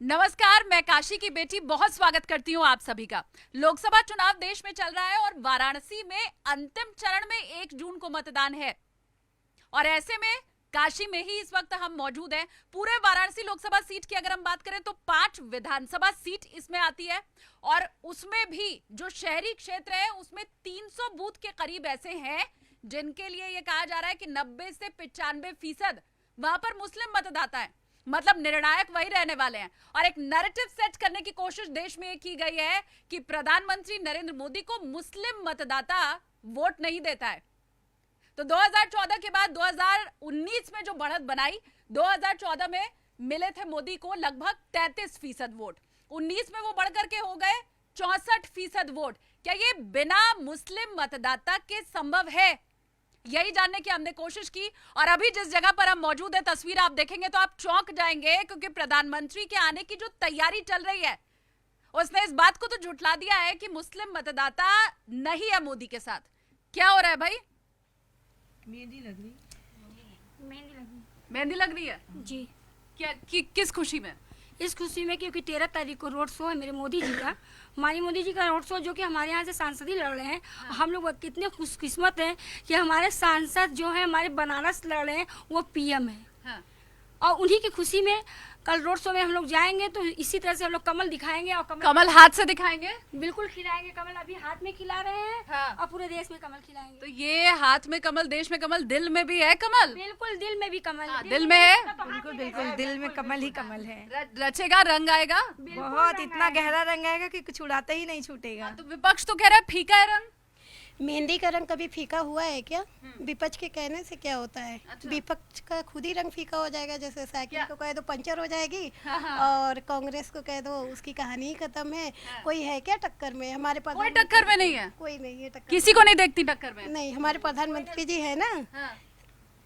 नमस्कार, मैं काशी की बेटी बहुत स्वागत करती हूँ आप सभी का। लोकसभा चुनाव देश में चल रहा है और वाराणसी में अंतिम चरण में 1 जून को मतदान है और ऐसे में काशी में ही इस वक्त हम मौजूद हैं। पूरे वाराणसी लोकसभा सीट की अगर हम बात करें तो 5 विधानसभा सीट इसमें आती है और उसमें भी जो शहरी क्षेत्र है उसमें 300 बूथ के करीब ऐसे हैं जिनके लिए ये कहा जा रहा है कि 90 से 95% वहां पर मुस्लिम मतदाता है। मतलब निर्णायक वही रहने वाले हैं और एक नैरेटिव सेट करने की कोशिश देश में की गई है कि प्रधानमंत्री नरेंद्र मोदी को मुस्लिम मतदाता वोट नहीं देता है। तो 2014 के बाद 2019 में जो बढ़त बनाई, 2014 में मिले थे मोदी को लगभग 33% वोट, 19 में वो बढ़कर के हो गए 64% वोट। क्या ये बिना मुस्लिम मतदाता के संभव है? यही जानने की हमने कोशिश की और अभी जिस जगह पर हम मौजूद है, तस्वीर आप देखेंगे तो आप चौंक जाएंगे क्योंकि प्रधानमंत्री के आने की जो तैयारी चल रही है उसने इस बात को तो झुठला दिया है कि मुस्लिम मतदाता नहीं है मोदी के साथ। क्या हो रहा है भाई? मेहंदी लग रही मेहंदी लग रही है जी। क्या किस खुशी में? इस खुशी में क्योंकि 13 तारीख को रोड शो है मेरे मोदी जी का, माननीय मोदी जी का रोड शो, जो कि हमारे यहाँ से सांसद ही लड़ रहे हैं। हम लोग कितने खुशकिस्मत हैं कि हमारे सांसद जो है हमारे बनारस लड़ रहे हैं वो पीएम है। हाँ। और उन्हीं की खुशी में कल रोड शो में हम लोग जाएंगे तो इसी तरह से हम लोग कमल दिखाएंगे और कमल हाथ से दिखाएंगे? बिल्कुल खिलाएंगे। कमल अभी हाथ में खिला रहे हैं। हाँ। और पूरे देश में कमल खिलाएंगे। तो ये हाथ में कमल, देश में कमल, दिल में भी है कमल? बिल्कुल दिल में भी कमल। हाँ, दिल में है। बिल्कुल बिल्कुल, दिल में कमल ही कमल है। रचेगा, रंग आएगा बहुत, इतना गहरा रंग आएगा कि कुछ उड़ाते ही नहीं छूटेगा। तो विपक्ष तो कह रहा है फीका है रंग। मेहंदी का रंग कभी फीका हुआ है क्या? विपक्ष के कहने से क्या होता है? अच्छा। विपक्ष का खुद ही रंग फीका हो जाएगा। जैसे साइकिल को कह दो पंचर हो जाएगी हाँ। और कांग्रेस को कह दो उसकी कहानी ही खत्म है। कोई है क्या टक्कर में? हमारे कोई टक्कर में नहीं है, कोई नहीं है टक्कर किसी को नहीं देखती टक्कर में। नहीं, हमारे प्रधानमंत्री जी है ना, हाँ।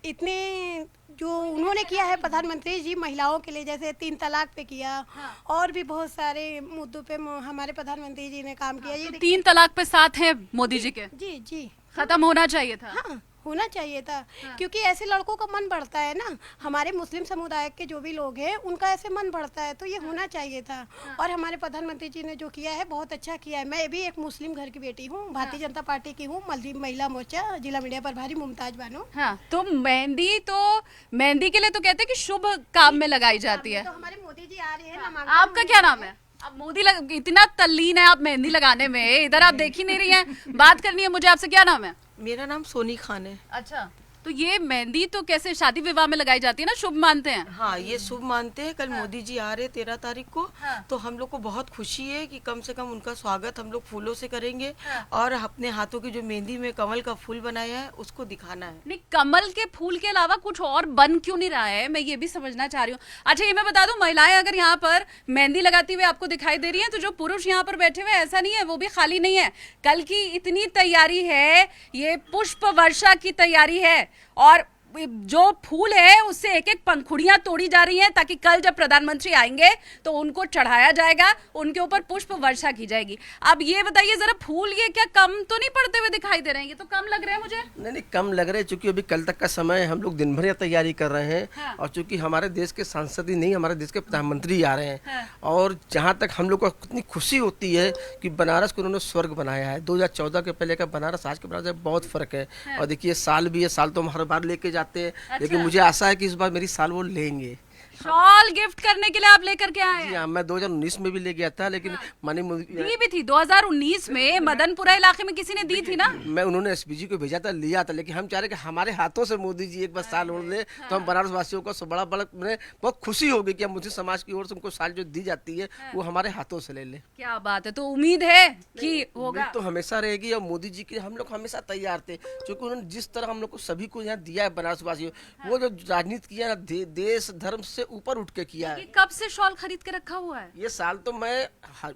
इतने जो उन्होंने किया है प्रधानमंत्री जी महिलाओं के लिए, जैसे 3 तलाक पे किया। हाँ। और भी बहुत सारे मुद्दों पे हमारे प्रधानमंत्री जी ने काम किया। ये तो 3 तलाक पे साथ हैं मोदी जी के, जी जी खत्म होना चाहिए था। हाँ, होना चाहिए था। हाँ। क्योंकि ऐसे लड़कों का मन बढ़ता है ना, हमारे मुस्लिम समुदाय के जो भी लोग हैं उनका ऐसे मन बढ़ता है, तो ये होना चाहिए था। और हमारे प्रधानमंत्री जी ने जो किया है बहुत अच्छा किया है। मैं भी एक मुस्लिम घर की बेटी हूँ, भारतीय जनता पार्टी की हूँ, महिला मोर्चा जिला मीडिया प्रभारी मुमताज बानो। हाँ, तो मेहंदी के लिए तो कहते हैं कि शुभ काम में लगाई जाती है। तो हमारे मोदी जी आ रहे हैं ना। आपका क्या नाम है? अब मोदी इतना तल्लीन है आप मेहंदी लगाने में, इधर आप देख ही नहीं रही हैं। बात करनी है मुझे आपसे, क्या नाम है? मेरा नाम सोनी खान है। अच्छा, तो ये मेहंदी तो कैसे शादी विवाह में लगाई जाती है ना, शुभ मानते हैं? हाँ, ये शुभ मानते हैं। कल मोदी जी आ रहे 13 तारीख को। हाँ। तो हम लोग को बहुत खुशी है कि कम से कम उनका स्वागत हम लोग फूलों से करेंगे। हाँ। और अपने हाथों की जो मेहंदी में कमल का फूल बनाया है उसको दिखाना है। नहीं, कमल के फूल के अलावा कुछ और बन क्यों नहीं रहा है, मैं ये भी समझना चाह रही हूँ। अच्छा, ये मैं बता दूं, महिलाएं अगर यहाँ पर मेहंदी लगाती हुई आपको दिखाई दे रही हैं तो जो पुरुष यहाँ पर बैठे हुए ऐसा नहीं है, वो भी खाली नहीं है। कल की इतनी तैयारी है, ये पुष्प वर्षा की तैयारी है और जो फूल है उससे एक एक पंखुड़ियां तोड़ी जा रही हैं ताकि कल जब प्रधानमंत्री आएंगे तो उनको चढ़ाया जाएगा, उनके ऊपर पुष्प वर्षा की जाएगी। अब ये बताइए जरा, फूल ये क्या कम तो नहीं पड़ते हुए दिखाई दे रहे हैं? ये तो कम लग रहे हैं मुझे। नहीं, कम लग रहे हैं क्योंकि अभी कल तक का समय है, हम लोग दिन भर तैयारी कर रहे हैं। हाँ। और चूंकि हमारे देश के सांसद ही नहीं, हमारे देश के प्रधानमंत्री आ रहे हैं। हाँ। और जहाँ तक हम लोग को कितनी खुशी होती है कि बनारस को उन्होंने स्वर्ग बनाया है। 2014 के पहले का बनारस आज के बनारस में बहुत फर्क है। हाँ। और देखिए, साल भी है, साल तो हम हर बार लेके जाते हैं। लेकिन मुझे आशा है कि इस बार मेरी साल वो लेंगे। शॉल गिफ्ट करने के लिए आप लेकर के आए जी हैं? हाँ, मैं 2019 में भी ले गया था, लेकिन माननीय मोदी दी भी थी 2019 में, मदनपुरा इलाके में किसी ने दी थी ना। मैं उन्होंने एसपीजी को भेजा था, लिया था, लेकिन हम चाह रहे कि हमारे हाथों से मोदी जी एक बार साल ओढ़ ले तो हम बनारस वासियों को बड़ा बड़ा बहुत खुशी होगी कि मुझे समाज की ओर से उनको साल जो दी जाती है वो हमारे हाथों से ले ले। क्या बात है, तो उम्मीद है कि होगा। उम्मीद तो हमेशा रहेगी और मोदी जी के हम लोग हमेशा तैयार थे, क्योंकि उन्होंने जिस तरह हम लोग को सभी को यहाँ दिया है बनारस वासियों, वो जो राजनीति किया ना, देश धर्म से ऊपर उठ के किया है। ये कब से शॉल खरीद के रखा हुआ है? ये साल तो मैं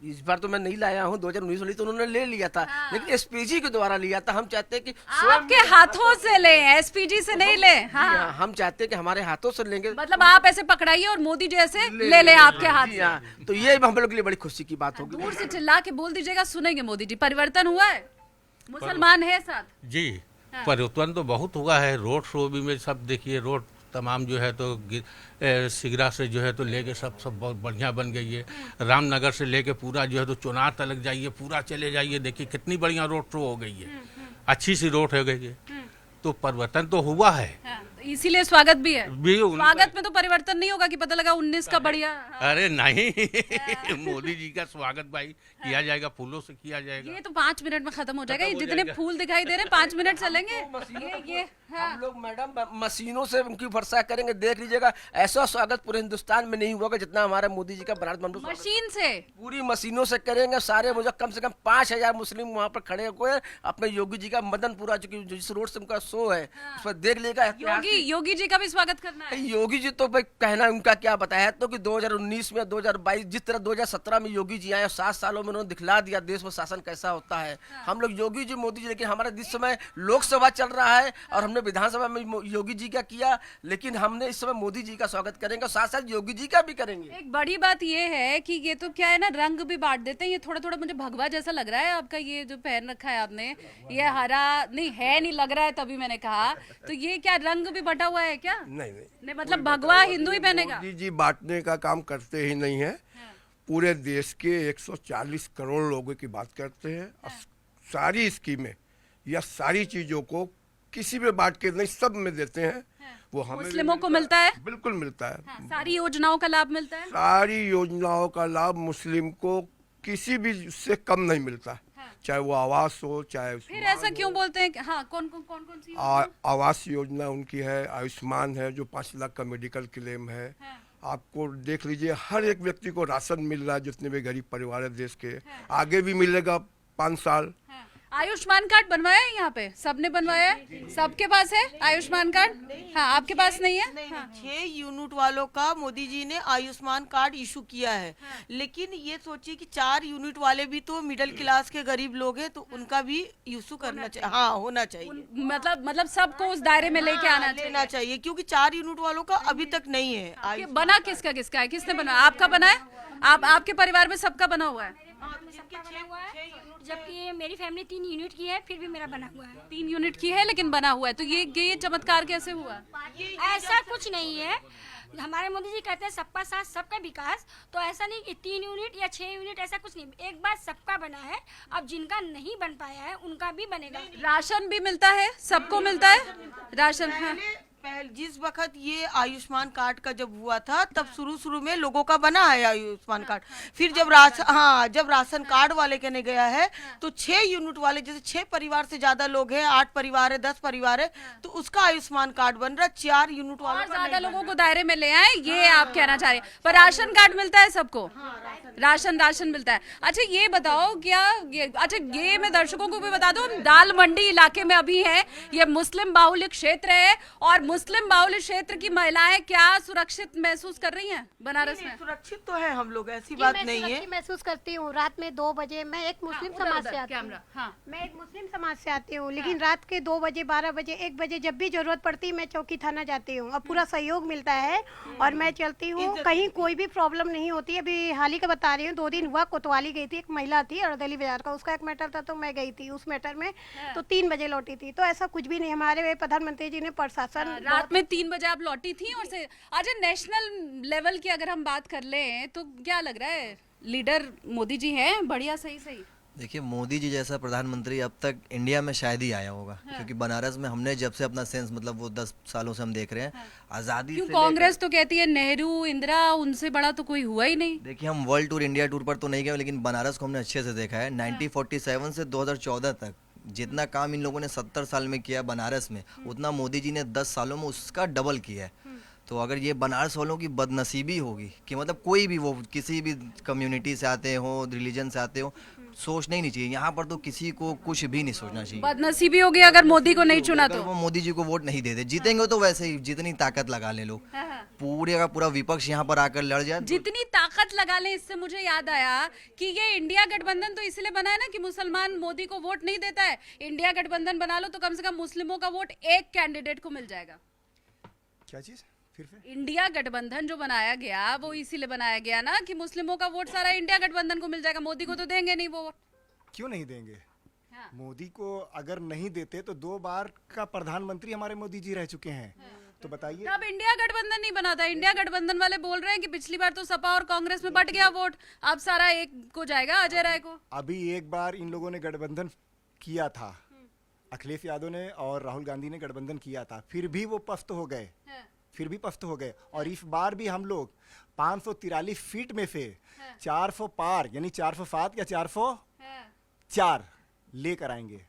इस बार तो मैं नहीं लाया हूँ, 2019 वाली तो उन्होंने ले लिया था। लेकिन एसपीजी के द्वारा लिया था। हम चाहते हैं कि आपके हाथों से ले, एसपीजी से नहीं ले। हाँ, हम चाहते हैं कि हमारे हाथों से लेंगे। मतलब आप ऐसे पकड़ाइए और मोदी जैसे ले आपके हाथ जी से। हाँ, तो ये हम लोग के लिए बड़ी खुशी की बात होगी। दूर से चिल्ला के बोल दीजिएगा, सुनेंगे मोदी जी। परिवर्तन हुआ है, मुसलमान है साथ। जी, परिवर्तन तो बहुत हुआ है। रोड शो भी में सब देखिए, रोड तमाम जो है तो सिगरा से जो है तो लेके सब बहुत बढ़िया बन गई है। रामनगर से लेके पूरा जो है तो चुनार तक जाइए, पूरा चले जाइए, देखिए कितनी बढ़िया रोड शो हो गई है, अच्छी सी रोड हो गई है। तो परिवर्तन तो हुआ है, हाँ, इसीलिए स्वागत भी है। उनका- स्वागत में तो परिवर्तन नहीं होगा कि पता लगा 19 का बढ़िया। हाँ। अरे नहीं मोदी जी का स्वागत भाई किया जाएगा, फूलों से किया जाएगा। ये तो 5 मिनट में खत्म हो जाएगा। ये खत्म हो जितने जाएगा। फूल दिखाई दे रहे हैं 5 मिनट चलेंगे। ये हाँ। हम लोग मैडम मशीनों से उनकी वर्षा करेंगे, देख लीजिएगा। ऐसा स्वागत पूरे हिंदुस्तान में नहीं हुआ कि जितना हमारा मोदी जी का बनारस बंधु स्वागत। मशीन से पूरी मशीनों से करेंगे सारे। मुझे कम से कम 5000 मुस्लिम वहाँ पर खड़े हुए अपने योगी जी का मदनपुरा जो जिस रोड से उनका शो है उस पर देख लेगा। योगी जी का भी स्वागत करना है। योगी जी तो भाई कहना उनका क्या बताया तो कि 2019 में 2022 जिस तरह 2017 में योगी जी आए, 7 सालों में उन्होंने दिखला दिया देश में शासन कैसा होता है। हम लोग योगी जी मोदी जी, लेकिन हमारा इस समय लोकसभा चल रहा है और हमने विधानसभा में योगी जी का किया, लेकिन हमने इस समय मोदी जी का स्वागत करेंगे और साथ साथ योगी जी का भी करेंगे। एक बड़ी बात ये है कि ये तो क्या है ना, रंग भी बांट देते हैं। ये थोड़ा थोड़ा मुझे भगवा जैसा लग रहा है आपका, ये जो पहन रखा है आपने, ये हरा नहीं है, नहीं लग रहा है, तभी मैंने कहा। तो ये क्या रंग भी बटा हुआ है क्या? नहीं, मतलब भगवा हिंदू ही पहनेगा। मोदी जी बांटने का काम करते ही नहीं है। पूरे देश के 140 करोड़ लोगों की बात करते हैं और सारी स्कीमें या सारी चीजों को किसी में बांट के नहीं, सब में देते हैं। वो हमें मुस्लिमों को मिलता है, बिल्कुल मिलता है। सारी योजनाओं का लाभ मिलता है। सारी योजनाओं का लाभ मुस्लिम को किसी भी से कम नहीं मिलता, चाहे वो आवास हो, चाहे फिर ऐसा क्यों बोलते हैं? हाँ, कौन सी आवास योजना उनकी है, आयुष्मान है जो 5 लाख का मेडिकल क्लेम है। आपको देख लीजिए, हर एक व्यक्ति को राशन मिल रहा है, जितने भी गरीब परिवार है देश के। आगे भी मिलेगा 5 साल। आयुष्मान कार्ड बनवाया है यहाँ पे? सबने बनवाया है? सबके पास है आयुष्मान कार्ड? हाँ, आपके पास नहीं है? नहीं, 6 यूनिट वालों का मोदी जी ने आयुष्मान कार्ड इशू किया है। लेकिन ये सोचिए कि 4 यूनिट वाले भी तो मिडिल क्लास के गरीब लोग हैं, तो उनका भी इशू करना चाहिए। हाँ, होना चाहिए। मतलब सबको उस दायरे में लेके आना लेना चाहिए, क्योंकि 4 यूनिट वालों का अभी तक नहीं है। बना किसका है? किसने बनाया? आपका बना है? आपके परिवार में सबका बना हुआ है? सबका बना हुआ है, जबकि मेरी फैमिली 3 यूनिट की है, फिर भी मेरा बना हुआ है। 3 यूनिट की है लेकिन बना हुआ है। तो ये चमत्कार कैसे हुआ? ऐसा कुछ नहीं है। हमारे मोदी जी कहते हैं सबका साथ सबका विकास, तो ऐसा नहीं कि 3 यूनिट या 6 यूनिट, ऐसा कुछ नहीं। एक बार सबका बना है, अब जिनका नहीं बन पाया है उनका भी बनेगा। राशन भी मिलता है, सबको मिलता है राशन। हाँ। पहले जिस वक्त ये आयुष्मान कार्ड का जब हुआ था, तब शुरू में लोगों का बना है आयुष्मान कार्ड। फिर जब राशन कार्ड वाले कहने गया है, तो 6 यूनिट वाले, जैसे 6 परिवार से ज्यादा लोग हैं, 8 परिवार है, 10 परिवार है, तो उसका आयुष्मान कार्ड बन रहा है। 4 यूनिट वालों और ज्यादा लोगों को दायरे में ले आए, ये आप कहना चाह रहे हैं। पर राशन कार्ड मिलता है सबको? राशन मिलता है। अच्छा, ये बताओ क्या ये मैं दर्शकों को भी बता दूं, हम दाल मंडी इलाके में अभी हैं। ये मुस्लिम बाहुल्य क्षेत्र है और मुस्लिम बाहुल्य क्षेत्र की महिलाएं क्या सुरक्षित महसूस कर रही हैं बनारस में? सुरक्षित तो है हम लोग, ऐसी बात नहीं है। महसूस करती हूँ। रात में 2 बजे मैं एक मुस्लिम समाज से आती हूँ। हाँ। मैं एक मुस्लिम समाज से आती हूँ, लेकिन रात के 2 बजे, 12 बजे, 1 बजे जब भी जरूरत पड़ती है मैं चौकी थाना जाती हूँ और पूरा सहयोग मिलता है और मैं चलती हूँ। कहीं कोई भी प्रॉब्लम नहीं होती है। अभी हाल ही का बता रही हूँ, 2 दिन हुआ, कोतवाली गई थी, एक महिला थी अड़दली बाजार का, उसका एक मैटर था तो मैं गई थी उस मैटर में, तो 3 बजे लौटी थी। तो ऐसा कुछ भी नहीं। हमारे प्रधानमंत्री जी ने प्रशासन रात में 3 बजे आप लौटी थी। और से अच्छा, नेशनल लेवल की अगर हम बात कर लें तो क्या लग रहा है, लीडर मोदी जी हैं बढ़िया? सही देखिए, मोदी जी जैसा प्रधानमंत्री अब तक इंडिया में शायद ही आया होगा। क्योंकि बनारस में हमने जब से अपना सेंस, मतलब वो 10 सालों से हम देख रहे हैं आज़ादी से। कांग्रेस तो कहती है नेहरू, इंदिरा, उनसे बड़ा तो कोई हुआ ही नहीं। देखिए, हम वर्ल्ड टूर, इंडिया टूर पर तो नहीं गए, लेकिन बनारस को हमने अच्छे से देखा है। 1947 से 2014 तक जितना काम इन लोगों ने 70 साल में किया बनारस में, उतना मोदी जी ने 10 सालों में उसका डबल किया है। तो अगर ये बनारस वालों की बदनसीबी होगी कि मतलब कोई भी, वो किसी भी कम्युनिटी से आते हो, रिलीजन से आते हो, सोचना ही नहीं चाहिए। यहाँ पर तो किसी को कुछ भी नहीं सोचना चाहिए। बदनसीबी होगी अगर मोदी को नहीं चुना तो। वो मोदी जी को वोट नहीं देते, जीतेंगे तो वैसे ही जितनी ताकत लगा ले लोग, पूरे का पूरा विपक्ष यहाँ पर आकर लड़ जाए, जितनी ताकत लगा ले। इससे मुझे याद आया कि ये इंडिया गठबंधन तो इसलिए बना है ना कि मुसलमान मोदी को वोट नहीं देता है। इंडिया गठबंधन बना लो तो कम से कम मुस्लिमों का वोट एक कैंडिडेट को मिल जाएगा। क्या चीज? फिर इंडिया गठबंधन जो बनाया गया वो इसीलिए बनाया गया ना कि मुस्लिमों का वोट सारा इंडिया गठबंधन को मिल जाएगा। मोदी को तो देंगे नहीं वो वोट। क्यों नहीं देंगे? मोदी को अगर नहीं देते तो 2 बार का प्रधानमंत्री हमारे मोदी जी रह चुके हैं तो बताइए। तब इंडिया गठबंधन नहीं बना था। इंडिया गठबंधन वाले बोल रहे हैं कि पिछली बार तो सपा और कांग्रेस में बट गया वोट, अब सारा एक को जाएगा, अजय राय को। अभी एक बार इन लोगों ने गठबंधन किया था, अखिलेश यादव ने और राहुल गांधी ने गठबंधन किया था, फिर भी वो पस्त हो गए, फिर भी पस्त हो गए। और इस बार भी हम लोग 543 सीट में से 400 पार यानी 407 या 404 लेकर आएंगे।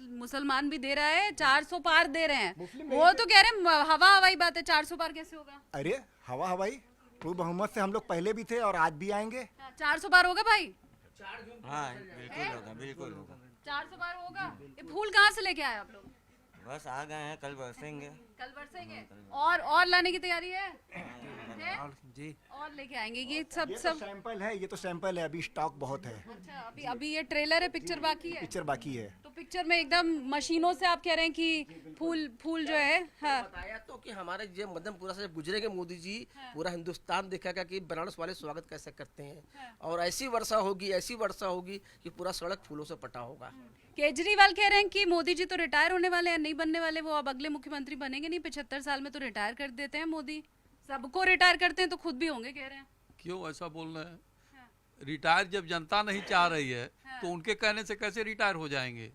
मुसलमान भी दे रहा है, 400 पार दे रहे हैं, वो तो कह रहे हैं हवाई बात है, 400 पार कैसे होगा? अरे हवाई तो बहुमत से हम लोग पहले भी थे और आज भी आएंगे। 400 पार होगा भाई? हाँ बिल्कुल होगा, बिल्कुल होगा। 400 पार होगा। ये फूल कहाँ से लेके आए आप लोग? बस आ गए हैं, कल बरसेंगे। कल बरसेंगे। और लाने की तैयारी है? जी और लेके आएंगे। ये सब ये तो सैंपल है, ये तो सैंपल है, अभी स्टॉक बहुत है। अच्छा, अभी ये ट्रेलर है, पिक्चर बाकी है। पिक्चर बाकी है। तो पिक्चर में एकदम मशीनों से आप कह रहे हैं कि फूल जो है। हाँ। बताया तो कि हमारे जो मध्यमपुरा से जब गुजरेंगे मोदी जी, पूरा हिंदुस्तान देखेगा कि बनारस वाले स्वागत कैसे करते हैं। और ऐसी वर्षा होगी कि पूरा सड़क फूलों से पटा होगा। केजरीवाल कह रहे हैं कि मोदी जी तो रिटायर होने वाले हैं, नहीं बनने वाले, वो अब अगले मुख्यमंत्री बनेंगे नहीं, 75 साल में तो रिटायर कर देते हैं मोदी। सबको रिटायर करते हैं तो खुद भी होंगे, कह रहे हैं। क्यों ऐसा बोल रहे हैं? रिटायर जब जनता नहीं चाह रही है तो उनके कहने से कैसे रिटायर हो जाएंगे?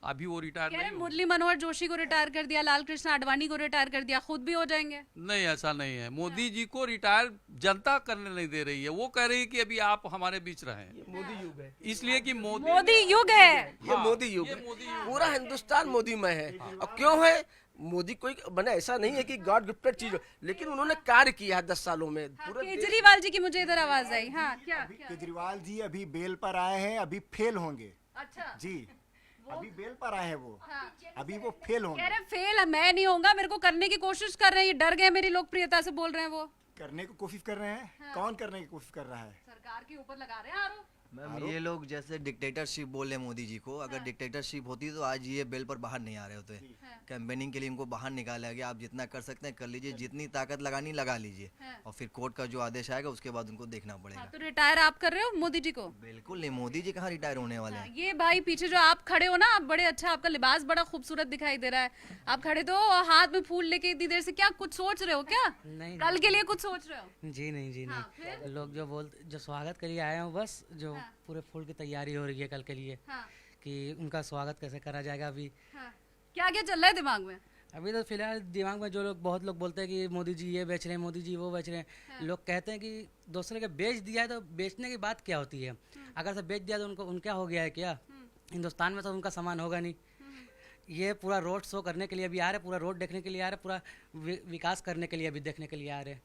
अभी वो रिटायर कह रहे नहीं मुरली मनोहर जोशी को रिटायर कर दिया, लाल कृष्ण आडवाणी को रिटायर कर दिया, खुद भी हो जाएंगे। नहीं, ऐसा नहीं है। मोदी जी को रिटायर जनता करने नहीं दे रही है, वो कह रही है कि अभी आप हमारे बीच रहें। मोदी युग है, इसलिए कि मोदी युग है। ये मोदी युग है, पूरा हिंदुस्तान मोदी में है। और क्यों है? मोदी कोई बना ऐसा नहीं है कि गॉड गिफ्टेड चीज हो, लेकिन उन्होंने कार्य किया है 10 सालों में। केजरीवाल जी की मुझे इधर आवाज आई। हाँ, क्या? केजरीवाल जी अभी बेल पर आए हैं, अभी फेल होंगे। अच्छा जी, अभी बेल पर आए हैं वो। अभी वो फेल होंगे। कह रहे फेल मैं नहीं होऊंगा, मेरे को करने की कोशिश कर रहे हैं, ये डर गए मेरी लोकप्रियता से, बोल रहे हैं वो। करने की कोशिश कर रहे हैं। कौन करने की कोशिश कर रहा है? सरकार के ऊपर लगा रहे हैं आरोप। मैम ये लोग जैसे डिक्टेटरशिप बोले मोदी जी को, अगर डिक्टेटरशिप होती तो आज ये बेल पर बाहर नहीं आ रहे होते। कैंपेनिंग के लिए इनको बाहर निकाला गया, आप जितना कर सकते हैं कर लीजिए, जितनी ताकत लगानी लगा लीजिए, और फिर कोर्ट का जो आदेश आएगा उसके बाद उनको देखना पड़ेगा। तो रिटायर आप कर रहे हो मोदी जी को? बिल्कुल नहीं, मोदी जी कहाँ रिटायर होने वाले हैं। ये भाई पीछे जो आप खड़े हो ना, आप बड़े अच्छा, आपका लिबास बड़ा खूबसूरत दिखाई दे रहा है, आप खड़े तो और हाथ में फूल लेके इतनी देर से, क्या कुछ सोच रहे हो क्या? नहीं, कल के लिए कुछ सोच रहे हो? जी नहीं। लोग जो स्वागत के लिए आए हैं, बस जो पूरे फूल की तैयारी हो रही है कल के लिए, कि उनका स्वागत कैसे करा जाएगा। अभी क्या क्या चल रहा है दिमाग में? अभी तो फिलहाल दिमाग में जो बहुत लोग बोलते हैं कि मोदी जी ये बेच रहे हैं, मोदी जी वो बेच रहे हैं। लोग कहते हैं कि दूसरे के बेच दिया है तो बेचने की बात क्या होती है? अगर से बेच दिया तो उनका हो गया है क्या? हिंदुस्तान में तो उनका सामान होगा नहीं। ये पूरा रोड शो करने के लिए अभी आ रहे, पूरा रोड देखने के लिए आ रहे, पूरा विकास करने के लिए अभी देखने के लिए आ रहे।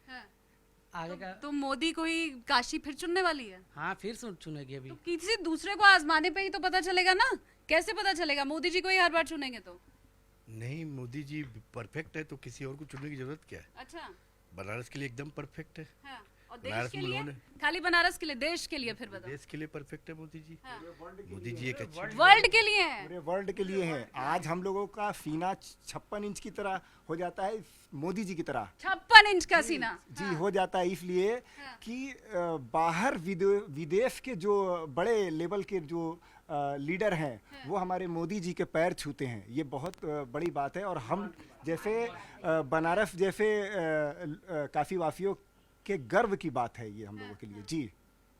आगे का तो मोदी को ही काशी फिर चुनने वाली है? हाँ, फिर चुनेगी अभी। तो किसी दूसरे को आजमाने पे ही तो पता चलेगा ना, कैसे पता चलेगा? मोदी जी को ही हर बार चुनेंगे तो नहीं, मोदी जी परफेक्ट है तो किसी और को चुनने की जरूरत क्या है? अच्छा, बनारस के लिए एकदम परफेक्ट है। हाँ। और देश के लिए? खाली बनारस के लिए? देश के लिए फिर बताओ। देश के लिए परफेक्ट है मोदी जी। मोदी जी एक अच्छी वर्ल्ड के लिए है, पूरे वर्ल्ड के लिए है। आज हम लोगों का सीना 56 इंच की तरह हो जाता है, मोदी जी की तरह 56 इंच का सीना जी हो जाता है, इसलिए कि बाहर विदेश के जो बड़े लेवल के जो लीडर हैं वो हमारे मोदी जी के पैर छूते हैं। ये बहुत बड़ी बात है। और हम जैसे बनारस जैसे काफी वासियों के गर्व की बात है ये हम लोगों के लिए। जी,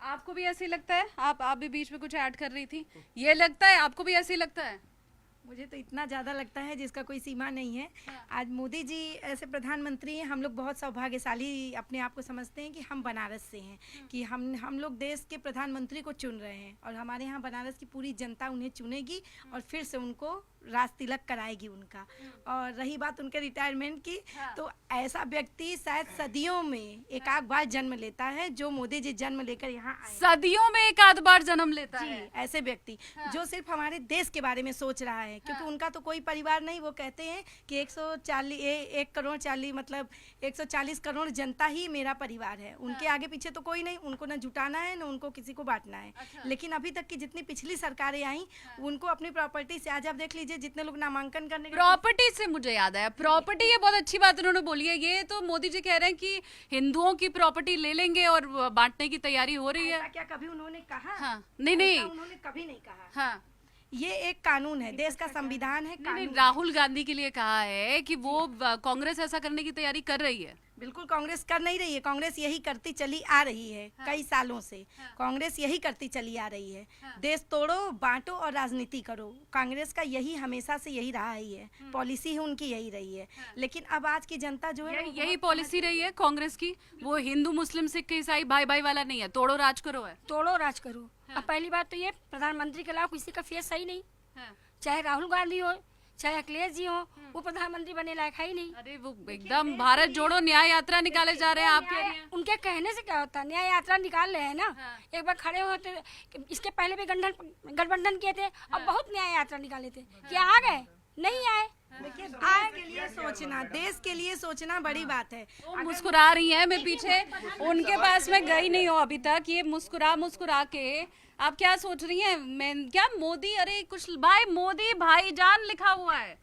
आपको भी ऐसे लगता है? आप भी बीच में कुछ ऐड कर रही थी, ये लगता है आपको भी ऐसे ही लगता है? मुझे तो इतना ज़्यादा लगता है जिसका कोई सीमा नहीं है। आज मोदी जी ऐसे प्रधानमंत्री हैं, हम लोग बहुत सौभाग्यशाली अपने आप को समझते हैं कि हम बनारस से हैं, कि हम लोग देश के प्रधानमंत्री को चुन रहे हैं, और हमारे यहाँ बनारस की पूरी जनता उन्हें चुनेगी और फिर से उनको राज तिलक कराएगी उनका। और रही बात उनके रिटायरमेंट की, तो ऐसा व्यक्ति शायद सदियों में एक आध बार जन्म लेता है जो मोदी जी जन्म लेकर यहाँ आए। सदियों में एक आध बार जन्म लेता है ऐसे व्यक्ति जो सिर्फ हमारे देश के बारे में सोच रहा है, क्योंकि उनका तो कोई परिवार नहीं। वो कहते हैं कि 140 करोड़ जनता ही मेरा परिवार है, उनके आगे पीछे तो कोई नहीं, उनको न जुटाना है न उनको किसी को बांटना है। लेकिन अभी तक की जितनी पिछली सरकारें आई, उनको अपनी प्रॉपर्टी से, आज आप देख लीजिए जितने लोग नामांकन करने, प्रॉपर्टी से मुझे याद आया, प्रॉपर्टी ये बहुत अच्छी बात उन्होंने बोली है। ये तो मोदी जी कह रहे हैं कि हिंदुओं की प्रॉपर्टी ले लेंगे और बांटने की तैयारी हो रही है। क्या कभी उन्होंने कहा? हाँ, नहीं, उन्होंने कभी नहीं कहा। हाँ, ये एक कानून है, देश का संविधान है, नहीं, कानून। राहुल गांधी के लिए कहा है कि वो कांग्रेस ऐसा करने की तैयारी कर रही है। बिल्कुल कांग्रेस कर नहीं रही है, कांग्रेस यही करती चली आ रही है कई सालों से। कांग्रेस यही करती चली आ रही है, देश तोड़ो बांटो और राजनीति करो। कांग्रेस का यही हमेशा से यही रहा ही है, पॉलिसी है उनकी यही रही है। लेकिन अब आज की जनता जो है यही पॉलिसी रही है कांग्रेस की। वो हिंदू मुस्लिम सिख ईसाई भाई भाई वाला नहीं है, तोड़ो राज करो है। तोड़ो राज करो। अब पहली बात तो ये प्रधानमंत्री के अलावा किसी का फेस सही नहीं, चाहे राहुल गांधी हो चाहे अखिलेश जी हो, वो प्रधानमंत्री बने लायक है ही नहीं। अरे वो एकदम भारत जोड़ो न्याय यात्रा निकाले जा रहे हैं, आप कह रही हैं। उनके कहने से क्या होता है, न्याय यात्रा निकाल रहे हैं ना। एक बार खड़े होते, इसके पहले भी गठबंधन किए थे, अब बहुत न्याय यात्रा निकाले थे, क्या आ गए? नहीं आए। देखिए देश के लिए सोचना, देश के लिए सोचना बड़ी बात है। वो मुस्कुरा रही हैं, मैं पीछे उनके पास में गई नहीं हूँ अभी तक। ये मुस्कुरा के आप क्या सोच रही हैं? मैं क्या मोदी, अरे कुछ भाई मोदी भाईजान लिखा हुआ है,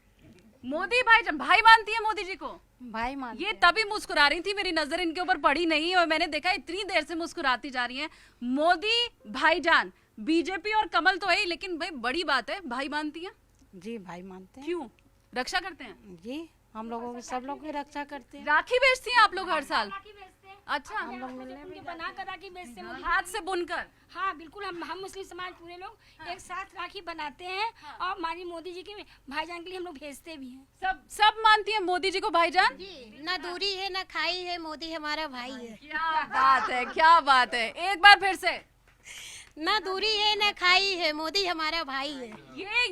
मोदी भाईजान, भाई मानती है मोदी जी को? भाई मान ये तभी मुस्कुरा रही थी, मेरी नजर इनके ऊपर पड़ी नहीं और मैंने देखा इतनी देर से मुस्कुराती जा रही हैं। मोदी भाईजान, बीजेपी और कमल तो है ही, लेकिन भाई बड़ी बात है, भाई मानती है? जी भाई मानते हैं। क्यों रक्षा करते हैं? जी हम लोगों की, सब लोग की रक्षा करते हैं। राखी बेचती हैं आप लोग हर साल? अच्छा, हम लोग मिलने बना कर राखी बेचते हैं, हाथ से बुनकर। हाँ बिल्कुल, हम मुस्लिम समाज पूरे लोग एक साथ राखी बनाते हैं और हमारी मोदी जी के भाईजान के लिए हम लोग भेजते भी हैं। सब मानती है मोदी जी को भाईजान? जी, ना दूरी है ना खाई है, मोदी हमारा भाई है। क्या बात है, क्या बात है, एक बार फिर से। ना दूरी है ना खाई है, मोदी हमारा भाई है।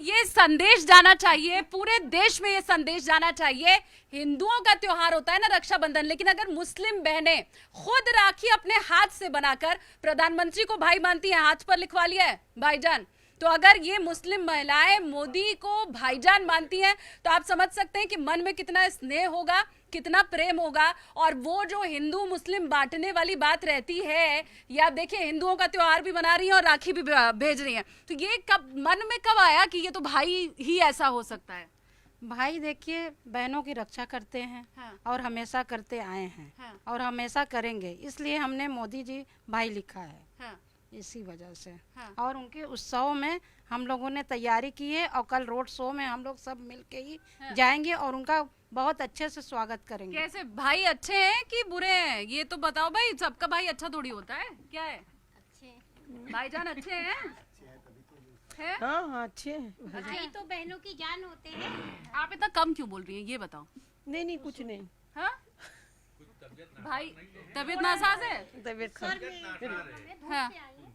ये संदेश जाना चाहिए, पूरे देश में ये संदेश जाना चाहिए। हिंदुओं का त्योहार होता है ना रक्षाबंधन, लेकिन अगर मुस्लिम बहनें खुद राखी अपने हाथ से बनाकर प्रधानमंत्री को भाई मानती हैं, हाथ पर लिखवा लिया है भाईजान, तो अगर ये मुस्लिम महिलाएं मोदी को भाईजान मानती हैं तो आप समझ सकते हैं कि मन में कितना स्नेह होगा, कितना प्रेम होगा। और वो जो हिंदू मुस्लिम बांटने वाली बात रहती है, या देखिए हिंदुओं का त्योहार भी मना रही हैं और राखी भी भेज रही हैं, तो ये कब मन में कब आया कि ये तो भाई ही ऐसा हो सकता है? भाई देखिए बहनों की रक्षा करते हैं और हमेशा करते आए हैं और हमेशा करेंगे, इसलिए हमने मोदी जी भाई लिखा है इसी वजह से। और उनके उत्सव में हम लोगों ने तैयारी की है और कल रोड शो में हम लोग सब मिलके ही जाएंगे और उनका बहुत अच्छे से स्वागत करेंगे। कैसे भाई, अच्छे हैं कि बुरे हैं ये तो बताओ भाई। सबका भाई अच्छा थोड़ी होता है, क्या है? अच्छे भाईजान अच्छे हैं? हाँ अच्छे हैं। भाई तो बहनों की जान होते हैं। आप इतना कम क्यों बोल रही हैं, ये बताओ। नहीं कुछ नहीं। हाँ भाई, तबीयत नासाज है?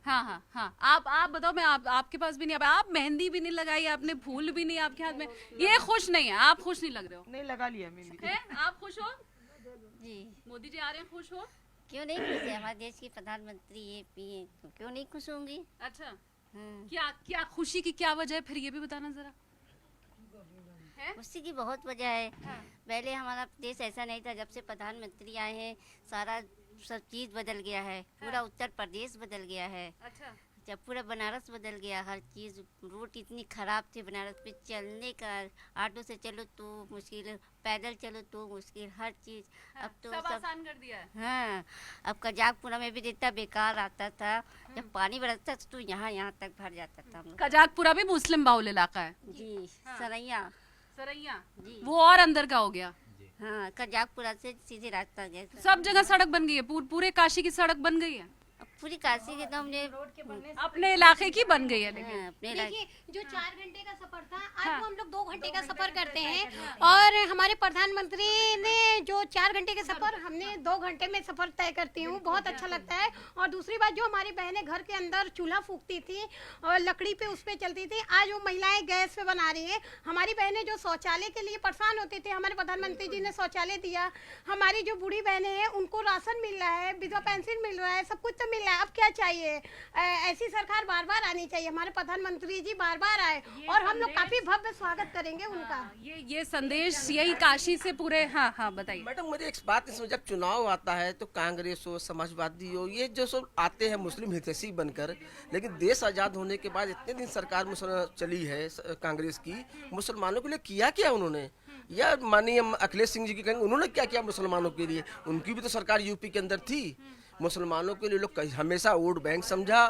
हाँ, आप बताओ। मैं आपके पास भी नहीं, आप मेहंदी भी नहीं लगाई आपने, फूल भी नहीं आपके हाथ में, ये खुश नहीं है, आप खुश नहीं लग रहे हो। नहीं लगा लिया मेहंदी। आप खुश हो? जी मोदी जी आ रहे हैं, खुश हो? क्यों नहीं खुश है, हमारे देश के प्रधानमंत्री ये पीएम, तो क्यों नहीं खुश होंगी? अच्छा, क्या खुशी की क्या वजह है, फिर ये भी बताना जरा। खुशी की बहुत वजह है। पहले हमारा देश ऐसा नहीं था, जब से प्रधानमंत्री आए हैं सारा सब चीज़ बदल गया है, पूरा उत्तर प्रदेश बदल गया है। अच्छा, जब पूरा बनारस बदल गया, हर चीज़, रोड इतनी ख़राब थी बनारस पे, चलने का, ऑटो से चलो तो मुश्किल, पैदल चलो तो मुश्किल, हर चीज़। अब तो सब आसान कर दिया है। हाँ, अब कजाकपुरा में भी इतना बेकार आता था, जब पानी बरसता था तो यहाँ तक भर जाता था। कजाकपुरा भी मुस्लिम बाहुल इलाका है जी। सरैया जी, वो और अंदर का हो गया। हाँ, कजाकपुरा से सीधे रास्ता गया। सब जगह सड़क बन गई है, पूरे काशी की सड़क बन गई है। पूरी काशी के तो हमने अपने इलाके की बन गई है। लेकिन देखिए जो 4 घंटे का सफर था, आज वो हम लोग 2 घंटे का सफर करते हैं। और हमारे प्रधानमंत्री ने जो 4 घंटे के सफर, हमने 2 घंटे में सफर तय करती हूँ, बहुत अच्छा लगता है। और दूसरी बात, जो हमारी बहनें घर के अंदर चूल्हा फूकती थी और लकड़ी पे उस पे चलती थी, आज वो महिलाएं गैस पे बना रही है। हमारी बहनें जो शौचालय के लिए परेशान होती थी, हमारे प्रधानमंत्री जी ने शौचालय दिया। हमारी जो बूढ़ी बहनें हैं उनको राशन मिल रहा है, विधवा पेंशन मिल रहा है, सब कुछ तो मिल रहा है। अब क्या चाहिए? ऐसी सरकार बार बार आनी चाहिए, हमारे प्रधानमंत्री जी बार बार आए और हम लोग काफी भव्य स्वागत करेंगे उनका। ये संदेश यही काशी से पूरे। हाँ बताइए मैडम, मुझे एक बात इसमें, जब चुनाव आता है तो कांग्रेस हो, समाजवादी हो, ये जो सब आते हैं मुस्लिम हितैषी बनकर, लेकिन देश आजाद होने के बाद इतने दिन सरकार चली है कांग्रेस की, मुसलमानों के लिए किया क्या उन्होंने? या माननीय अखिलेश सिंह जी की कहेंगे उन्होंने क्या किया मुसलमानों के लिए? उनकी भी तो सरकार यूपी के अंदर थी, मुसलमानों के लिए लोग हमेशा वोट बैंक समझा,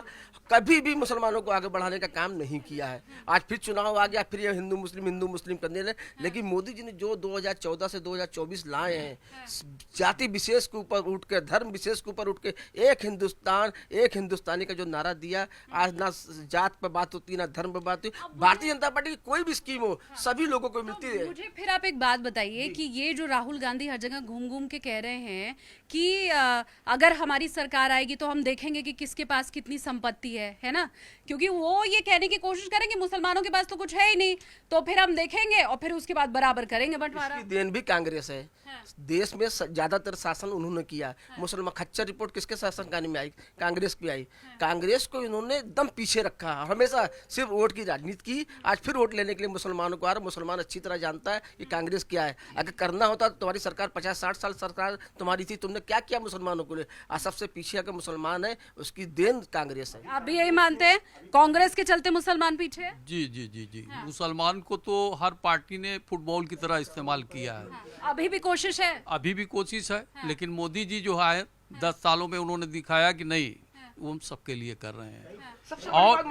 कभी भी मुसलमानों को आगे बढ़ाने का काम नहीं किया है। आज फिर चुनाव आ गया, फिर ये हिंदू मुस्लिम करने लगे। लेकिन मोदी जी ने जो 2014 से 2024 लाए हैं, जाति विशेष के ऊपर उठ के, धर्म विशेष के ऊपर उठ के, एक हिंदुस्तान एक हिंदुस्तानी का जो नारा दिया, आज ना जात पर बात होती ना धर्म पर बात होती। भारतीय जनता पार्टी की कोई भी स्कीम हो सभी लोगों को मिलती है। मुझे फिर आप एक बात बताइए कि ये जो राहुल गांधी हर जगह घूम घूम के कह रहे हैं कि अगर हमारी सरकार आएगी तो हम देखेंगे कि किसके पास कितनी संपत्ति है ना, क्योंकि वो ये कहने की कोशिश करेंगे मुसलमानों के पास तो कुछ है ही नहीं, तो फिर हम देखेंगे और फिर उसके बाद बराबर करेंगे बंटवारा। इसकी देन भी कांग्रेस है। देश में ज्यादातर शासन उन्होंने किया। मुसलमान खच्चर रिपोर्ट किसके शासनकाल में आई? कांग्रेस की आई। कांग्रेस को इन्होंने एकदम पीछे रखा, हमेशा सिर्फ वोट की राजनीति की। आज फिर वोट लेने के लिए मुसलमानों को आ रहा। मुसलमान अच्छी तरह जानता है कि कांग्रेस क्या है। अगर करना होता तो तुम्हारी सरकार 50-60 साल सरकार तुम्हारी थी, तुमने क्या किया मुसलमानों को लिए? आज सबसे पीछे अगर मुसलमान है उसकी देन कांग्रेस है। आप भी यही मानते हैं कांग्रेस के चलते मुसलमान पीछे है? जी जी जी जी मुसलमान को तो हर पार्टी ने फुटबॉल की तरह इस्तेमाल किया है। अभी भी कोशिश है? अभी भी कोशिश है, लेकिन मोदी जी जो है 10 सालों में उन्होंने दिखाया कि नहीं, वो हम सबके लिए कर रहे हैं। और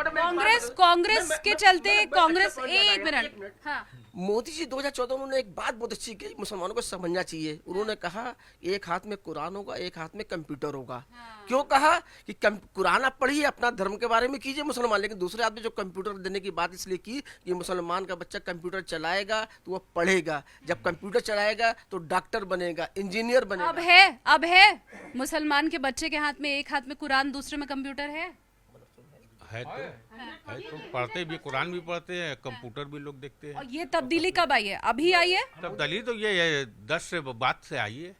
कांग्रेस के चलते कांग्रेस, एक मिनट, हाँ, मोदी जी 2014 उन्होंने एक बात बहुत अच्छी की, मुसलमानों को समझना चाहिए। उन्होंने कहा एक हाथ में कुरान होगा, एक हाथ में कंप्यूटर होगा। क्यों कहा कि कुरान आप पढ़िए, अपना धर्म के बारे में कीजिए मुसलमान, लेकिन दूसरे हाथ में जो कंप्यूटर देने की बात इसलिए की कि मुसलमान का बच्चा कंप्यूटर चलाएगा तो वो पढ़ेगा, जब कंप्यूटर चलाएगा तो डॉक्टर बनेगा, इंजीनियर बनेगा। अब है मुसलमान के बच्चे के हाथ में एक हाथ में कुरान, दूसरे में कंप्यूटर है तो पढ़ते भी, कुरान भी पढ़ते हैं, कंप्यूटर भी लोग देखते हैं। और ये तब्दीली कब आई है? अभी आई है तब्दीली? तो ये 10 से बाद से आई है।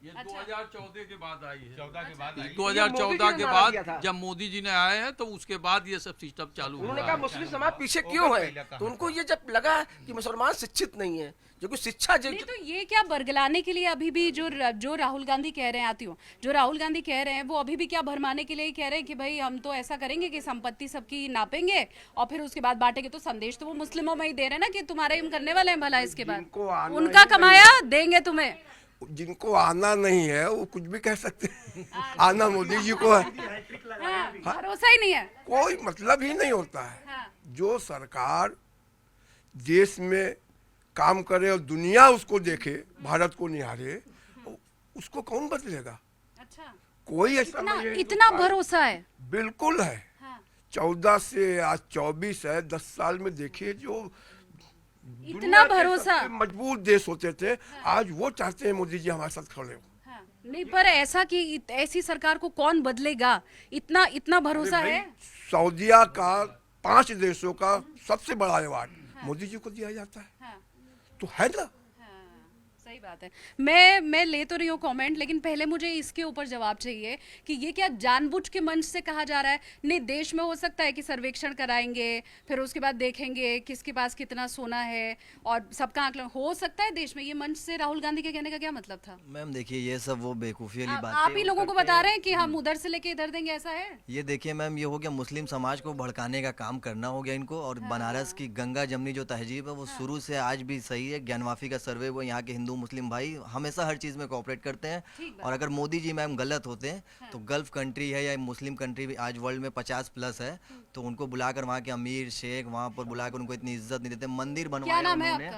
ये 2014 के बाद आई है। 14 के बाद आई। 2014 के बाद जब मोदी जी ने आए हैं तो उसके बाद ये सब सिस्टम चालू हुआ। उन्होंने कहा मुस्लिम समाज पीछे क्यों है, तो उनको ये जब लगा कि मुसलमान शिक्षित नहीं है, जो कि शिक्षा नहीं, तो ये क्या बरगलाने के लिए अभी भी जो राहुल गांधी कह रहे हैं, आती हूँ, जो राहुल गांधी कह रहे हैं वो अभी भी क्या भरमाने के लिए ही कह रहे हैं कि भाई हम तो ऐसा करेंगे कि संपत्ति सबकी नापेंगे और फिर उसके बाद बांटेंगे। तो संदेश तो वो मुस्लिमों में ही दे रहे हैं ना कि तुम्हारे हम करने वाले हैं भला, इसके बाद उनका कमाया देंगे तुम्हें। जिनको आना नहीं है वो कुछ भी कह सकते हैं। आना मोदी जी को है, भरोसा ही नहीं है, कोई मतलब ही नहीं होता है। जो सरकार देश में काम करे और दुनिया उसको देखे, भारत को निहारे, उसको कौन बदलेगा? अच्छा, कोई ऐसा इतना भरोसा है? बिल्कुल है। 14 से आज 24 है, 10 साल में देखिए जो इतना भरोसा। मजबूर देश होते थे, आज वो चाहते हैं मोदी जी हमारे साथ खड़े हो। नहीं, पर ऐसा कि ऐसी सरकार को कौन बदलेगा? इतना भरोसा है? सऊदीया का 5 देशों का सबसे बड़ा अवार्ड मोदी जी को दिया जाता है, तो है ना। सही बात है। मैं ले तो रही हूँ कमेंट, लेकिन पहले मुझे इसके ऊपर जवाब चाहिए कि ये क्या जानबूझ के मंच से कहा जा रहा है? नहीं, देश में हो सकता है कि सर्वेक्षण कराएंगे, फिर उसके बाद देखेंगे किसके पास कितना सोना है और सबका आकलन हो सकता है देश में। ये मंच से राहुल गांधी के कहने का क्या मतलब था? मैम देखिए, ये सब वो बेवकूफ़ी वाली बात आप ही लोगों को बता रहे हैं कि हम उधर से लेके इधर देंगे, ऐसा है? ये देखिए मैम, ये हो गया मुस्लिम समाज को भड़काने का काम करना हो गया इनको। और बनारस की गंगा जमनी जो तहजीब है वो शुरू से आज भी सही है। ज्ञानवाफी का सर्वे, वो यहाँ के हिंदू मुस्लिम भाई हमेशा हर चीज़ में कोऑपरेट करते हैं। और अगर मोदी जी मैम गलत होते हैं तो गल्फ कंट्री है या मुस्लिम कंट्री भी आज वर्ल्ड में 50+ है, तो उनको बुलाकर वहाँ के अमीर शेख वहाँ पर बुलाकर उनको इतनी इज्जत नहीं देते। मंदिर बनवाया उन्होंने।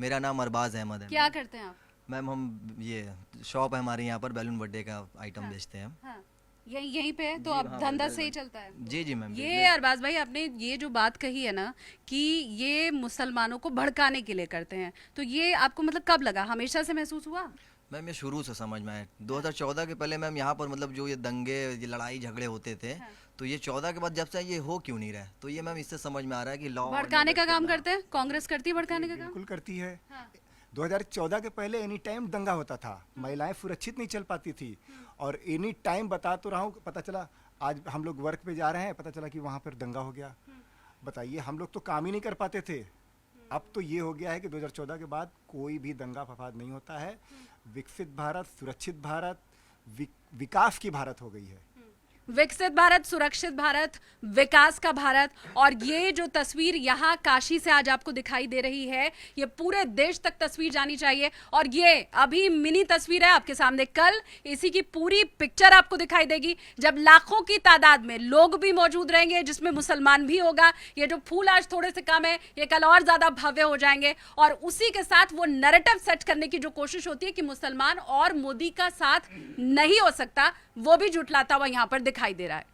मेरा नाम अरबाज अहमद है। क्या करते हैं आप? मैम हम ये शॉप है हमारे यहाँ पर, बैलून बर्थडे का आइटम बेचते हैं। यहीं पे है, तो अब धंधा सही चलता है? जी जी मैम। ये अरबाज भाई, आपने ये जो बात कही है ना कि ये मुसलमानों को भड़काने के लिए करते हैं, तो ये आपको मतलब कब लगा? हमेशा से महसूस हुआ? मैम ये शुरू से समझ में आया। 2014 के पहले मैम यहाँ पर मतलब जो ये दंगे, ये लड़ाई झगड़े होते थे, तो ये 14 के बाद जब से ये हो क्यों नहीं रहा, तो ये मैम इससे समझ में आ रहा है कि लॉ भड़काने का काम करते हैं। कांग्रेस करती है भड़काने का काम? बिल्कुल करती है। 2014 के पहले एनी टाइम दंगा होता था, महिलाएं सुरक्षित नहीं चल पाती थी। और एनी टाइम बता तो रहा हूँ, पता चला आज हम लोग वर्क पे जा रहे हैं, पता चला कि वहाँ पर दंगा हो गया। बताइए, हम लोग तो काम ही नहीं कर पाते थे। अब तो ये हो गया है कि 2014 के बाद कोई भी दंगा फसाद नहीं होता है। विकसित भारत, सुरक्षित भारत, विकास की भारत हो गई है। विकसित भारत, सुरक्षित भारत, विकास का भारत। और ये जो तस्वीर यहाँ काशी से आज आपको दिखाई दे रही है, ये पूरे देश तक तस्वीर जानी चाहिए। और ये अभी मिनी तस्वीर है आपके सामने, कल इसी की पूरी पिक्चर आपको दिखाई देगी जब लाखों की तादाद में लोग भी मौजूद रहेंगे, जिसमें मुसलमान भी होगा। ये जो फूल आज थोड़े से कम है, ये कल और ज्यादा भव्य हो जाएंगे। और उसी के साथ वो नैरेटिव सेट करने की जो कोशिश होती है कि मुसलमान और मोदी का साथ नहीं हो सकता, वो भी जुटलाता हुआ यहाँ पर दिखाई दे रहा है।